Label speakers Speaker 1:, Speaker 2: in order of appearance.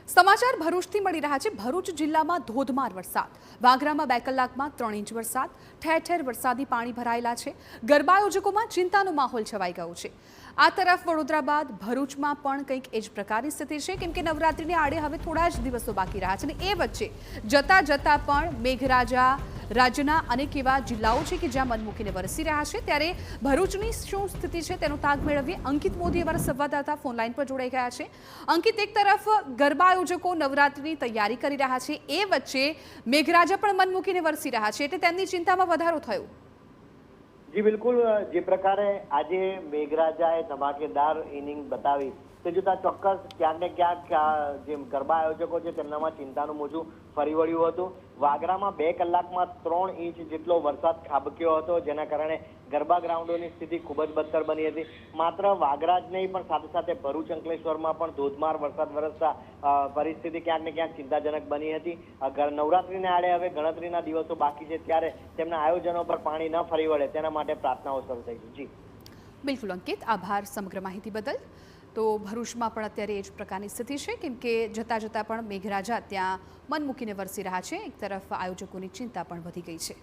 Speaker 1: સમાચાર ભરૂચથી મળી રહ્યા છે। ભરૂચ જિલ્લામાં ધોધમાર વરસાદ। વાગરામાં 2 કલાકમાં 3 ઇંચ વરસાદ। ઠેર ઠેર વરસાદી પાણી ભરાયેલા છે। ગરબા આયોજકોમાં ચિંતાનો માહોલ છવાઈ ગયો છે। આ તરફ વડોદરા બાદ ભરૂચમાં પણ કંઈક એ જ પ્રકારની સ્થિતિ છે, કેમ કે નવરાત્રીને આડે હવે થોડા જ દિવસો બાકી રહ્યા છે અને એ વચ્ચે જતા જતા પણ મેઘરાજા રાજ્યના અનેક એવા જિલ્લાઓ છે કે જ્યાં મન મૂકીને વરસી રહ્યા છે। ત્યારે ભરૂચની શું સ્થિતિ છે તેનો તાગ મેળવીએ। અંકિત મોદી અમારા સંવાદદાતા ફોન લાઈન પર જોડાઈ ગયા છે। અંકિત, એક તરફ ગરબા આયોજકો નવરાત્રીની તૈયારી કરી રહ્યા છે, એ વચ્ચે મેઘરાજા પણ મન મૂકીને વરસી રહ્યા છે, એટલે તેમની ચિંતામાં વધારો થયો।
Speaker 2: જી બિલકુલ, જે પ્રકારે આજે મેઘરાજાએ ધમાકેદાર ઇનિંગ બતાવી તે જોતા ચોક્કસ ક્યાંક ને ક્યાંક જે ગરબા આયોજકો છે તેમનામાં ચિંતાનું મોજું ફરી વળ્યું હતું। વાગરામાં 2 કલાકમાં 3 ઇંચ જેટલો વરસાદ ખાબક્યો હતો, જેના કારણે ગરબા ગ્રાઉન્ડોની સ્થિતિ ખૂબ જ બદતર બની હતી। માત્ર વાગરા જ નહીં પણ સાથે સાથે ભરૂચ અંકલેશ્વરમાં પણ ધોધમાર વરસાદ વરસતા પરિસ્થિતિ ક્યાંક ને ક્યાંક ચિંતાજનક બની હતી। નવરાત્રીને આડે હવે ગણતરીના દિવસો બાકી છે, ત્યારે તેમના આયોજનો પર પાણી ન ફરી વળે તેના માટે પ્રાર્થનાઓ શરૂ થઈ છે। જી
Speaker 1: બિલકુલ અંકિત, આભાર સમગ્ર માહિતી બદલ। તો ભરૂચમાં પણ અત્યારે એ જ પ્રકારની સ્થિતિ છે, કેમ કે જતા જતા પણ મેઘરાજા ત્યાં મન મૂકીને વરસી રહ્યા છે। એક તરફ આયોજકોની ચિંતા પણ વધી ગઈ છે।